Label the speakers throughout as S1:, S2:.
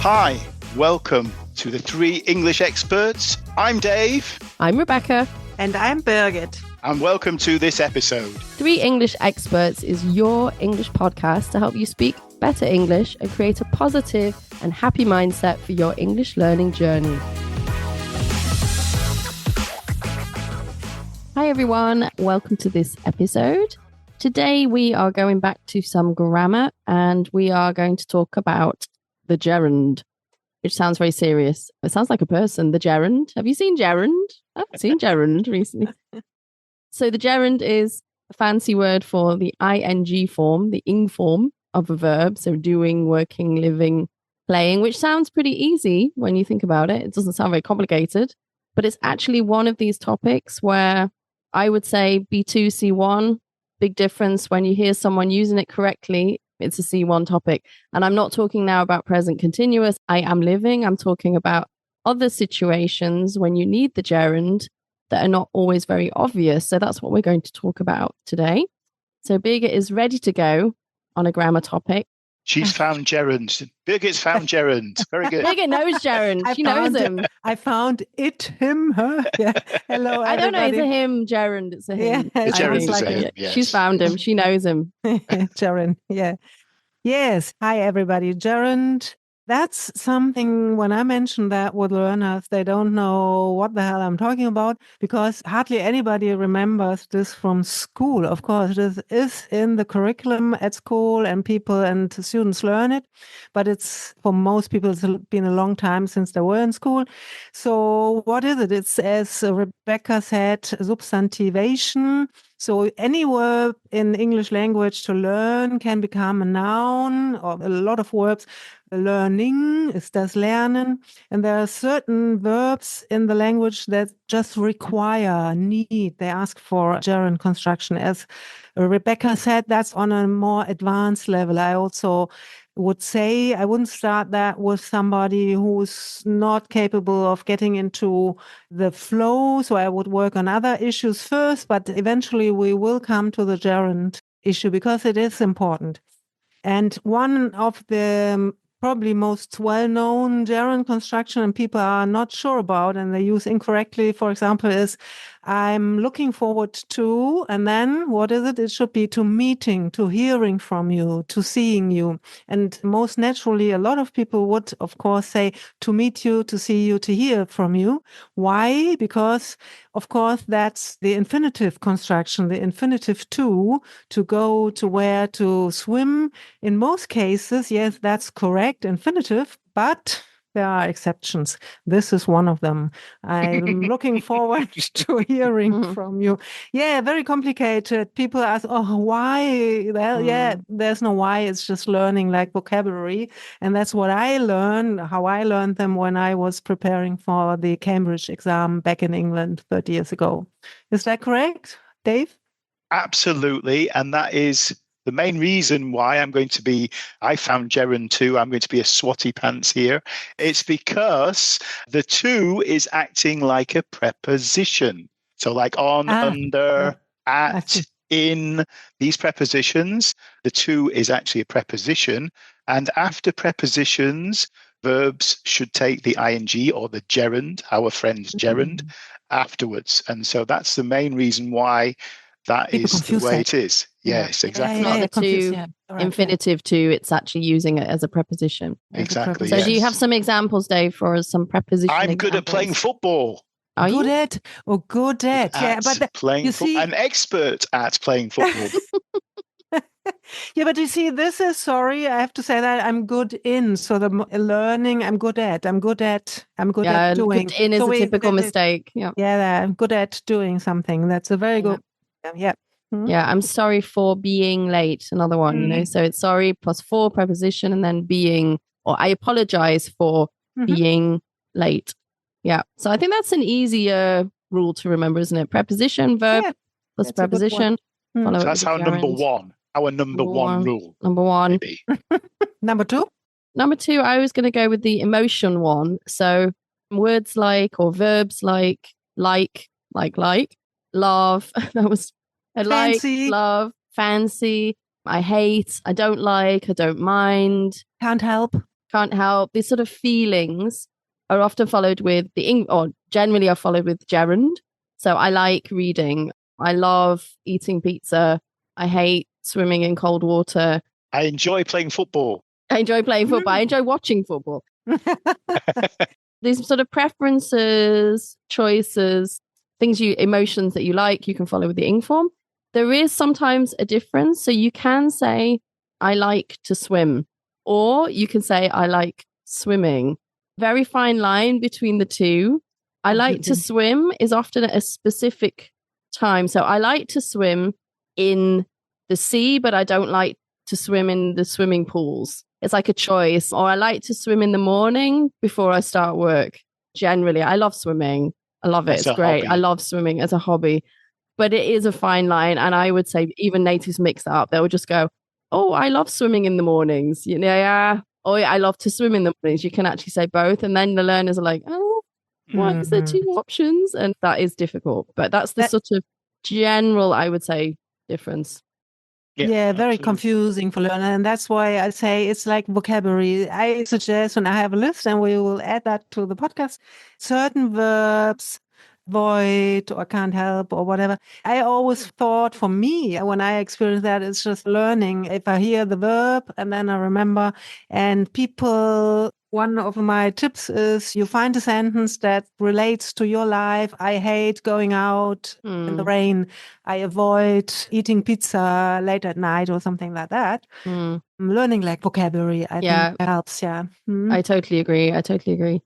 S1: Hi, welcome to the Three English Experts. I'm Dave.
S2: I'm Rebecca.
S3: And I'm Birgit.
S1: And welcome to this episode.
S2: Three English Experts is your English podcast to help you speak better English and create a positive and happy mindset for your English learning journey. Hi everyone, welcome to this episode. Today we are going back to some grammar and we are going to talk about the gerund, which sounds very serious. It sounds like a person, the gerund. Have you seen gerund? I've seen gerund recently. So the gerund is a fancy word for the ing form, the ing form of a verb. So doing, working, living, playing, which sounds pretty easy when you think about it. It doesn't sound very complicated, but it's actually one of these topics where I would say B2, C1, big difference. When you hear someone using it correctly, it's a C1 topic. And I'm not talking now about present continuous. I am living. I'm talking about other situations when you need the gerund that are not always very obvious. So that's what we're going to talk about today. So Birgit is ready to go on a grammar topic.
S1: She's found gerund. Birgit's found gerund. Very good.
S2: Birgit knows gerund. She knows him.
S3: I found it, him, her. Yeah. Hello, everybody.
S2: I don't know. It's a him, gerund. It's a him.
S3: Yeah,
S1: The gerund's
S3: like
S1: a him, yes.
S2: She's found him. She knows him.
S3: gerund, yeah. Yes. Hi, everybody. Gerund. That's something when I mention that with learners, they don't know what the hell I'm talking about because hardly anybody remembers this from school. Of course, this is in the curriculum at school and people and students learn it, but it's for most people, it's been a long time since they were in school. So what is it? It's, as Rebecca said, substantivation. So any verb in English language to learn can become a noun, or a lot of verbs. Learning ist das Lernen. And there are certain verbs in the language that just require, need. They ask for gerund construction. As Rebecca said, that's on a more advanced level. I also would say I wouldn't start that with somebody who's not capable of getting into the flow. So I would work on other issues first, but eventually we will come to the gerund issue because it is important. And one of the probably most well-known gerund construction and people are not sure about and they use incorrectly, for example, is I'm looking forward to, and then what is it? It should be to meeting, to hearing from you, to seeing you. And most naturally, a lot of people would, of course, say to meet you, to see you, to hear from you. Why? Because, of course, that's the infinitive construction, the infinitive to go, to where, to swim. In most cases, yes, that's correct, infinitive, but there are exceptions. This is one of them. I'm looking forward to hearing from you. Yeah, very complicated. People ask, oh, why? Well, yeah, there's no why. It's just learning like vocabulary. And that's what I learned, how I learned them when I was preparing for the Cambridge exam back in England 30 years ago. Is that correct, Dave?
S1: Absolutely. And that is the main reason why I found gerund too. I'm going to be a swatty pants here. It's because the to is acting like a preposition. So like on, under, at, in, these prepositions, the to is actually a preposition. And after prepositions, verbs should take the ing or the gerund, our friend's gerund, afterwards. And so that's the main reason why that
S3: people
S1: is the way it is. Yes, exactly.
S2: Not the to infinitive to, it's actually using it as a preposition.
S1: Exactly.
S2: So
S1: yes.
S2: do you have some examples, Dave, for us, some preposition
S1: I'm
S2: examples?
S1: good at playing football.
S2: Are
S3: good
S2: you?
S3: at? Oh, good at. Yeah, but
S1: playing an expert at playing football.
S3: Yeah, but you see, this is, sorry, I have to say that I'm good in. So the learning, I'm good at doing.
S2: Good in is a typical mistake.
S3: Yeah, I'm good at doing something. That's a very good. Yeah.
S2: Yeah, I'm sorry for being late. Another one, so it's sorry plus for preposition and then being, or I apologize for being late. Yeah. So I think that's an easier rule to remember, isn't it? Preposition, verb plus preposition.
S1: So that's our number one. Our number one rule.
S2: Number one.
S3: Number two?
S2: Number two, I was going to go with the emotion one. So words like, or verbs like, love. That was
S3: fancy.
S2: Like, love, fancy. I hate, I don't like, I don't mind.
S3: Can't help.
S2: can't help. These sort of feelings are often followed with or generally are followed with gerund. So I like reading. I love eating pizza. I hate swimming in cold water.
S1: I enjoy playing football.
S2: I enjoy playing football. I enjoy watching football. These sort of preferences, choices, emotions that you like, you can follow with the ing form. There is sometimes a difference. So you can say, I like to swim, or you can say, I like swimming. Very fine line between the two. I like to swim is often at a specific time. So I like to swim in the sea, but I don't like to swim in the swimming pools. It's like a choice. Or I like to swim in the morning before I start work. Generally, I love swimming. I love it. It's great. I love swimming as a hobby. But it is a fine line. And I would say even natives mix that up. They'll just go, oh, I love swimming in the mornings. Yeah. Oh, yeah, I love to swim in the mornings. You can actually say both. And then the learners are like, oh, why is there two options? And that is difficult. But that's the sort of general, I would say, difference.
S3: Yeah, very confusing for learner. And that's why I say it's like vocabulary. I suggest when I have a list, and we will add that to the podcast, certain verbs, void or can't help or whatever. I always thought for me, when I experience that, it's just learning. If I hear the verb and then I remember, and one of my tips is you find a sentence that relates to your life. I hate going out in the rain. I avoid eating pizza late at night or something like that. Learning like vocabulary, I think helps. Yeah.
S2: I totally agree.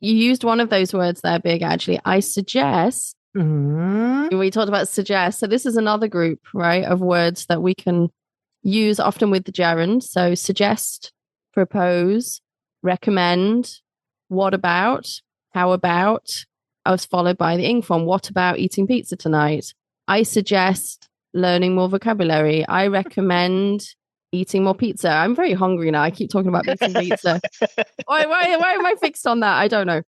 S2: You used one of those words there, Big, actually. I suggest. We talked about suggest. So this is another group, right, of words that we can use often with the gerund. So suggest, propose, recommend, what about, how about. I was followed by the ing form. What about eating pizza tonight? I suggest learning more vocabulary. I recommend eating more pizza. I'm very hungry now. I keep talking about eating pizza. Why am I fixed on that? I don't know.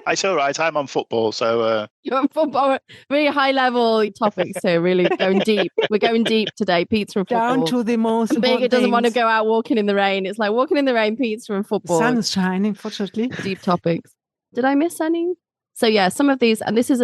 S1: It's all right. I'm on football, so
S2: you're on football. Really high level topics here. Really going deep. We're going deep today. Pizza and football.
S3: Down to the most important
S2: Big. Doesn't want to go out walking in the rain. It's like walking in the rain, pizza and football.
S3: The sun is shining, fortunately.
S2: Deep topics. Did I miss any? So yeah, some of these, and this is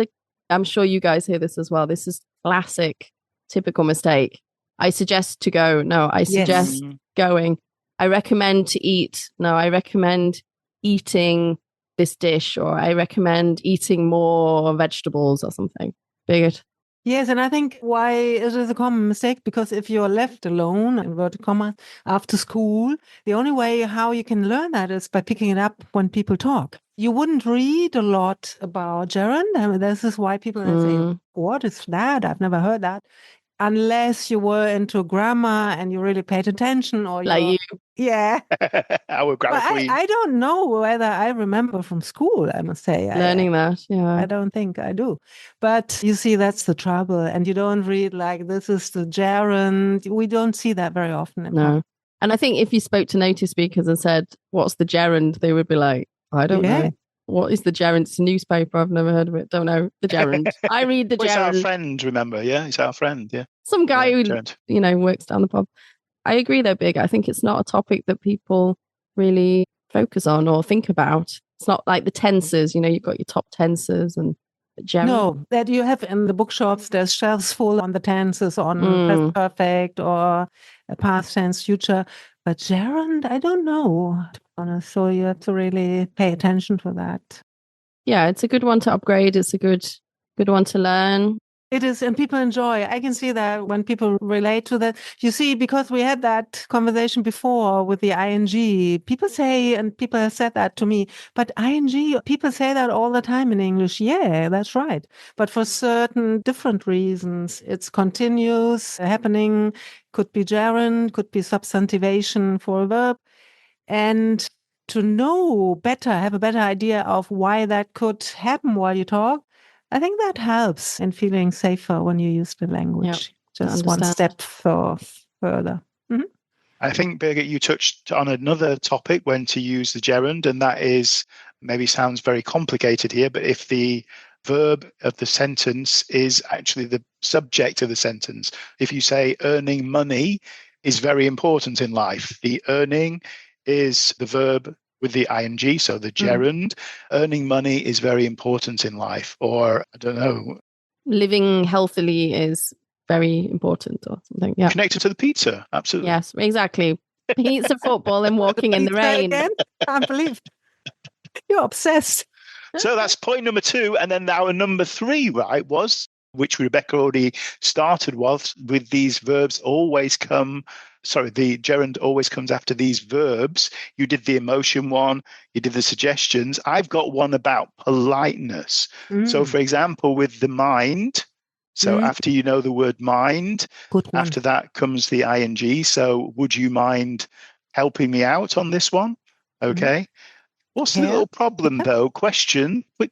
S2: I'm sure you guys hear this as well. This is classic, typical mistake. I suggest to go. No, I suggest going. I recommend to eat. No, I recommend eating this dish, or I recommend eating more vegetables or something. Bigot.
S3: Yes, and I think why it is a common mistake, because if you're left alone, inverted commas, after school, the only way how you can learn that is by picking it up when people talk. You wouldn't read a lot about gerund. I mean, this is why people say, what is that? I've never heard that. Unless you were into grammar and you really paid attention, or
S2: like you.
S3: Yeah.
S1: Our grammar queen.
S3: I don't know whether I remember from school, I must say.
S2: Learning that, yeah.
S3: I don't think I do. But you see, that's the trouble. And you don't read like, this is the gerund. We don't see that very often.
S2: No. And I think if you spoke to native speakers and said, what's the gerund? They would be like, I don't know. What is the gerund? It's a newspaper. I've never heard of it. Don't know. The gerund. I read the gerund.
S1: It's our friend, remember? Yeah, it's our friend. Yeah.
S2: Some guy who, works down the pub. I agree, though, Big. I think it's not a topic that people really focus on or think about. It's not like the tenses. You've got your top tenses and gerund.
S3: No, that you have in the bookshops. There's shelves full on the tenses, on present perfect or past tense, future. But gerund, I don't know, to be honest. So you have to really pay attention to that.
S2: Yeah, it's a good one to upgrade. It's a good one to learn.
S3: It is, and people enjoy. I can see that when people relate to that. You see, because we had that conversation before with the ing. People say, and people have said that to me, but ing, people say that all the time in English. Yeah, that's right. But for certain different reasons, it's continuous, happening, could be gerund, could be substantivation for a verb. And to know better, have a better idea of why that could happen while you talk, I think that helps in feeling safer when you use the language. Just one step further.
S1: I think, Birgit, you touched on another topic when to use the gerund, and that is, maybe sounds very complicated here, but if the verb of the sentence is actually the subject of the sentence. If you say earning money is very important in life, the earning is the verb with the ing, so the gerund. Earning money is very important in life, or I don't know.
S2: Living healthily is very important or something. Yeah.
S1: Connected to the pizza, absolutely.
S2: Yes, exactly. Pizza, football, and walking in the rain.
S3: Again? Can't believe you're obsessed.
S1: So that's point number 2. And then our number 3, right, was, which Rebecca already started with these verbs always come. Sorry, the gerund always comes after these verbs. You did the emotion one, you did the suggestions. I've got one about politeness. So, for example, with the mind, so after you know the word mind, after that comes the ing. So, would you mind helping me out on this one? Okay. What's the little problem, though? Quick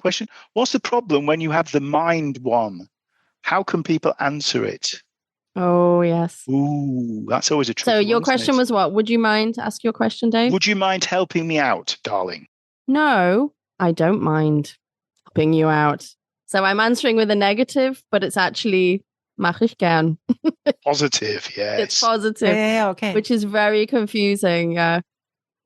S1: question. What's the problem when you have the mind one? How can people answer it?
S2: Oh, yes.
S1: Ooh, that's always a tricky one.
S2: So your question was what? Would you mind? Ask your question, Dave.
S1: Would you mind helping me out, darling?
S2: No, I don't mind helping you out. So I'm answering with a negative, but it's actually mach ich gern.
S1: Positive, yes.
S2: It's positive.
S3: Yeah, okay.
S2: Which is very confusing.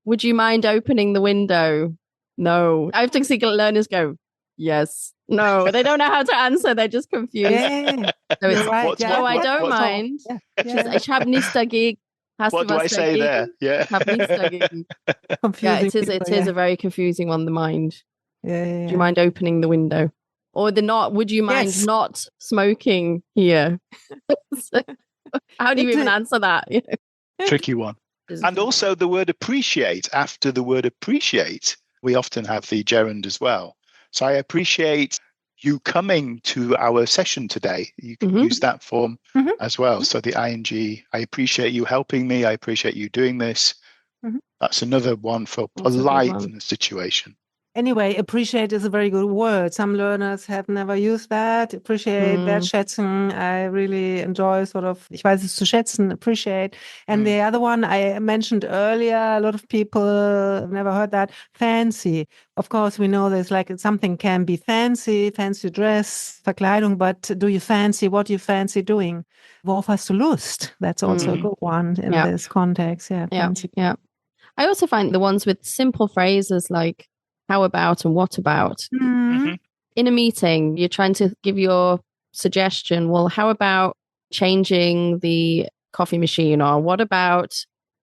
S2: Would you mind opening the window? No. I have to see learners go, yes. No, they don't know how to answer. They're just confused.
S3: Yeah.
S2: So it's
S3: right.
S2: No, I don't mind. Ich habe nichts dagegen. Hast
S1: What
S2: du
S1: do
S2: was
S1: I say
S2: dagegen?
S1: there? Yeah.
S2: Ich habe nichts dagegen.
S3: Confusing
S2: It is a very confusing one, the mind.
S3: Yeah.
S2: Do you mind opening the window? Or the not, would you mind not smoking here? So, how do you even answer that?
S1: Tricky one. And also the word appreciate. After the word appreciate, we often have the gerund as well. So I appreciate you coming to our session today. You can use that form as well. So the ing, I appreciate you helping me. I appreciate you doing this. That's another one for politeness situation.
S3: Anyway, appreciate is a very good word. Some learners have never used that. Appreciate, wertschätzen. I really enjoy sort of, ich weiß es zu schätzen, appreciate. And the other one I mentioned earlier, a lot of people have never heard that, fancy. Of course, we know there's like something can be fancy dress, Verkleidung, but do you fancy, what do you fancy doing? Worauf hast du Lust? That's also a good one in this context. Yeah, fancy.
S2: Yeah. I also find the ones with simple phrases like how about and what about. In a meeting, you're trying to give your suggestion. Well, how about changing the coffee machine? Or what about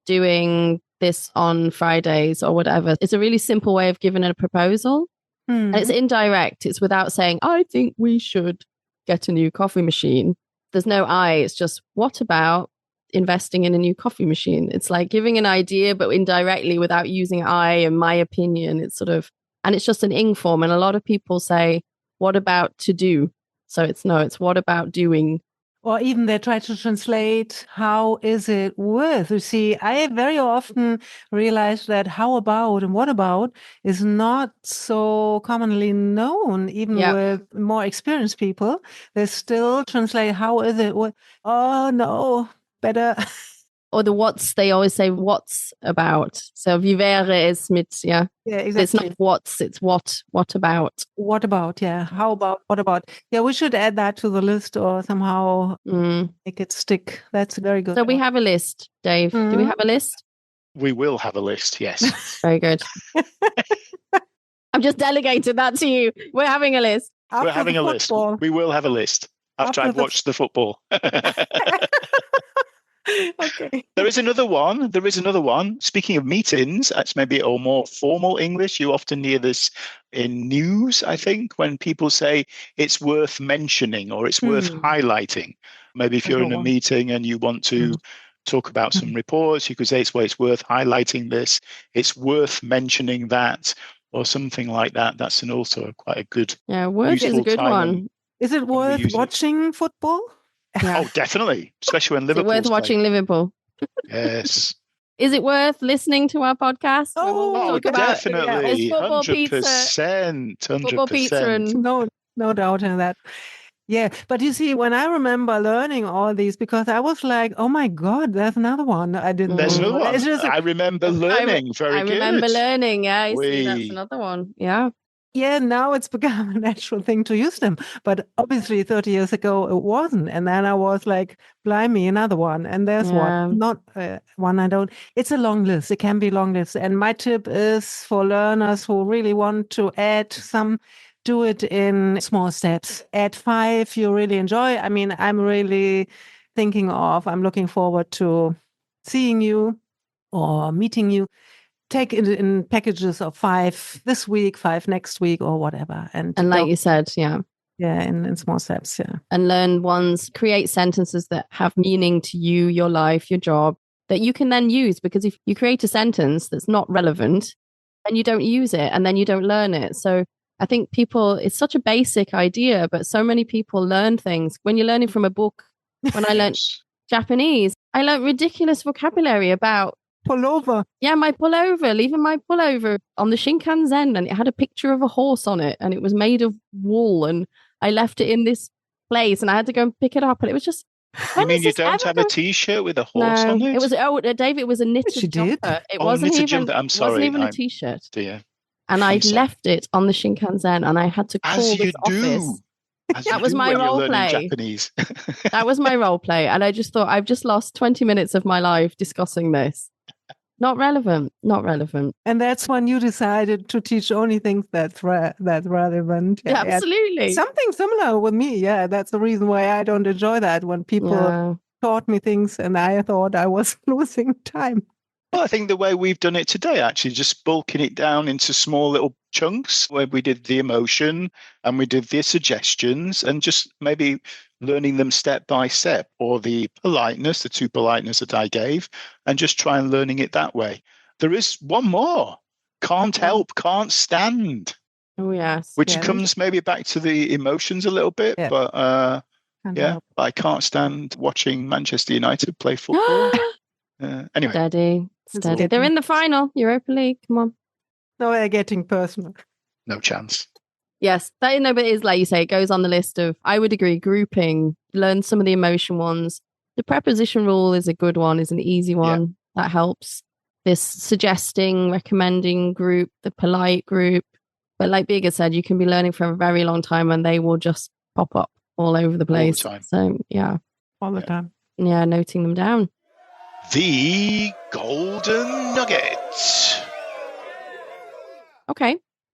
S2: doing this on Fridays or whatever? It's a really simple way of giving a proposal. And it's indirect. It's without saying, I think we should get a new coffee machine. There's no I. It's just, what about investing in a new coffee machine? It's like giving an idea, but indirectly without using I and my opinion. It's sort of, and it's just an ing form. And a lot of people say, what about to do? So it's what about doing?
S3: Or even they try to translate, how is it with? You see, I very often realize that how about and what about is not so commonly known, even with more experienced people. They still translate, how is it with? Oh, no, better.
S2: Or the what's, they always say what's about. So wie wäre es mit,
S3: Yeah, exactly.
S2: It's not what's, it's what about.
S3: What about, yeah. How about, what about? Yeah, we should add that to the list or somehow make it stick. That's very good.
S2: So we have a list, Dave. Do we have a list?
S1: We will have a list, yes.
S2: Very good. I'm just delegating that to you. We're having a list.
S1: We're having a list. We will have a list after I've watched the football.
S3: Okay.
S1: There is another one. Speaking of meetings, that's maybe a more formal English. You often hear this in news, I think, when people say it's worth mentioning or it's worth highlighting. Maybe if you're in a meeting and you want to talk about some reports, you could say it's worth highlighting this. It's worth mentioning that or something like that. That's also quite a good.
S2: Yeah, worth is a good one.
S3: Is it worth watching football?
S2: Yeah.
S1: Oh, definitely. Especially when Liverpool.
S2: Is it worth watching Liverpool?
S1: Yes.
S2: Is it worth listening to our podcast?
S1: Oh, definitely.
S2: Football
S1: 100%. 100%.
S2: Football pizza and
S3: no doubt in that. Yeah, but you see, when I remember learning all these, because I was like, oh my God, there's another one I didn't know.
S1: There's another one. I remember learning. Very good.
S2: I remember learning. Yeah, you see, that's another one. Yeah.
S3: Yeah, now it's become a natural thing to use them. But obviously 30 years ago, it wasn't. And then I was like, blimey, another one. And there's one, not one I don't. It's a long list. It can be long list. And my tip is for learners who really want to add some, do it in small steps. Add 5 you really enjoy. I mean, I'm really I'm looking forward to seeing you or meeting you. Take it in packages of 5 this week, 5 next week, or whatever. And
S2: like you said, yeah.
S3: Yeah, in small steps, yeah.
S2: And learn ones, create sentences that have meaning to you, your life, your job, that you can then use. Because if you create a sentence that's not relevant, then you don't use it and then you don't learn it. So I think it's such a basic idea, but so many people learn things. When you're learning from a book, when I learned Japanese, I learned ridiculous vocabulary about
S3: pullover.
S2: Yeah, my pullover, leaving my pullover on the Shinkansen, and it had a picture of a horse on it, and it was made of wool, and I left it in this place, and I had to go and pick it up, and it was just.
S1: You mean you don't have a T-shirt with a horse on it?
S2: It was Dave. It was a knitted jumper. It wasn't even.
S1: Jumper. I'm sorry.
S2: Wasn't even a T-shirt.
S1: Dear.
S2: And I left it on the Shinkansen, and I had to call this office. That was my role play.
S1: Japanese.
S2: That was my role play, and I just thought I've just lost 20 minutes of my life discussing this. Not relevant.
S3: And that's when you decided to teach only things that's relevant.
S2: Yeah, absolutely.
S3: Something similar with me. Yeah, that's the reason why I don't enjoy that when people taught me things and I thought I was losing time.
S1: Well, I think the way we've done it today, actually, just bulking it down into small little chunks where we did the emotion and we did the suggestions and just maybe learning them step by step, or the 2 politeness that I gave, and just try and learning it that way. There is one more. Can't help, can't stand.
S2: Oh, yes.
S1: Which comes maybe back to the emotions a little bit, but I can't stand watching Manchester United play football. Anyway.
S2: Steady. They're in the final, Europa League. Come on.
S3: No, they're getting personal.
S1: No chance.
S2: Yes, but it is, like you say, it goes on the list of, I would agree, grouping, learn some of the emotion ones. The preposition rule is a good one, is an easy one. That helps. This suggesting, recommending group, the polite group. But like Birgit said, you can be learning for a very long time and they will just pop up all over the place.
S1: All the time.
S2: So, yeah.
S3: All the time.
S2: Yeah, noting them down.
S1: The Golden Nugget.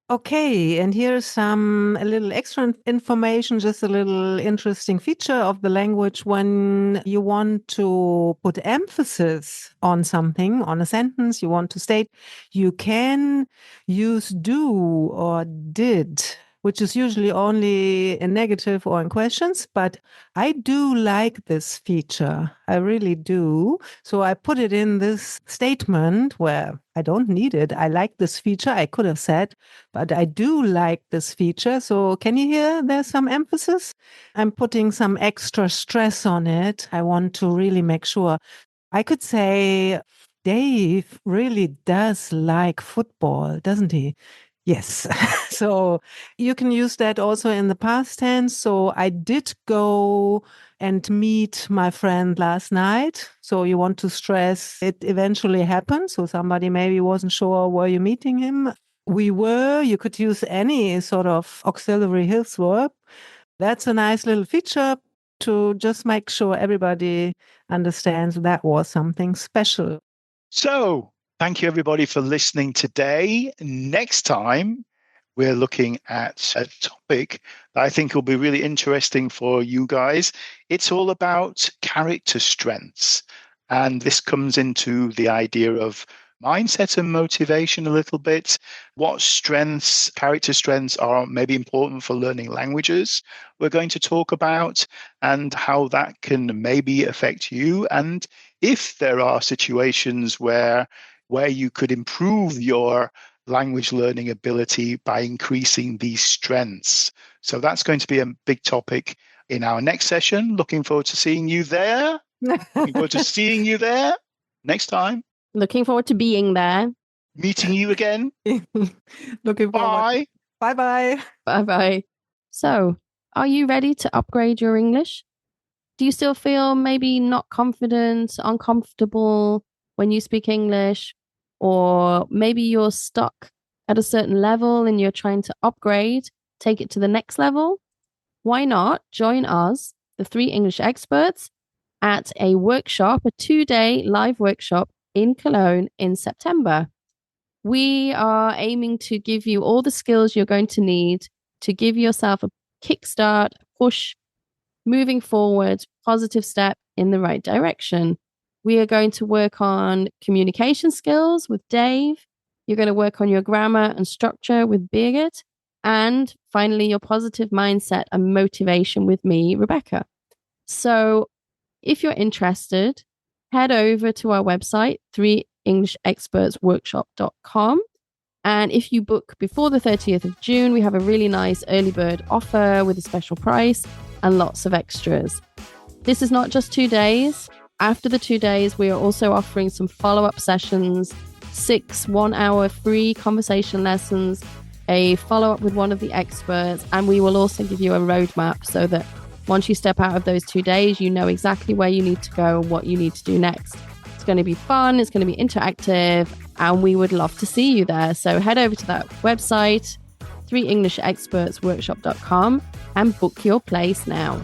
S3: Okay, and here's a little extra information, just a little interesting feature of the language. When you want to put emphasis on something, on a sentence you want to state, you can use do or did, which is usually only in negative or in questions, but I do like this feature. I really do. So I put it in this statement where I don't need it. I like this feature. I could have said, but I do like this feature. So can you hear there's some emphasis? I'm putting some extra stress on it. I want to really make sure. I could say, Dave really does like football, doesn't he? Yes. So you can use that also in the past tense. So I did go and meet my friend last night. So you want to stress it eventually happened. So somebody maybe wasn't sure, were you meeting him? You could use any sort of auxiliary hills verb. That's a nice little feature to just make sure everybody understands that was something special.
S1: So thank you, everybody, for listening today. Next time, we're looking at a topic that I think will be really interesting for you guys. It's all about character strengths. And this comes into the idea of mindset and motivation a little bit. What character strengths are maybe important for learning languages, we're going to talk about, and how that can maybe affect you. And if there are situations where you could improve your language learning ability by increasing these strengths. So that's going to be a big topic in our next session. Looking forward to seeing you there. Looking forward to seeing you there next time.
S2: Looking forward to being there.
S1: Meeting you again.
S3: Looking forward.
S1: Bye.
S3: Bye-bye.
S2: Bye-bye. So, are you ready to upgrade your English? Do you still feel maybe not confident, uncomfortable when you speak English? Or maybe you're stuck at a certain level and you're trying to upgrade, take it to the next level, why not join us, the 3 English experts, at a workshop, a 2-day live workshop in Cologne in September. We are aiming to give you all the skills you're going to need to give yourself a kickstart, push, moving forward, positive step in the right direction. We are going to work on communication skills with Dave. You're going to work on your grammar and structure with Birgit. And finally, your positive mindset and motivation with me, Rebecca. So if you're interested, head over to our website, 3EnglishExpertsWorkshop.com. And if you book before the 30th of June, we have a really nice early bird offer with a special price and lots of extras. This is not just 2 days. After the 2 days, we are also offering some follow-up sessions, 6 1-hour free conversation lessons, a follow-up with one of the experts, and we will also give you a roadmap so that once you step out of those 2 days, you know exactly where you need to go and what you need to do next. It's going to be fun, it's going to be interactive, and we would love to see you there. So head over to that website, 3EnglishExpertsWorkshop.com, and book your place now.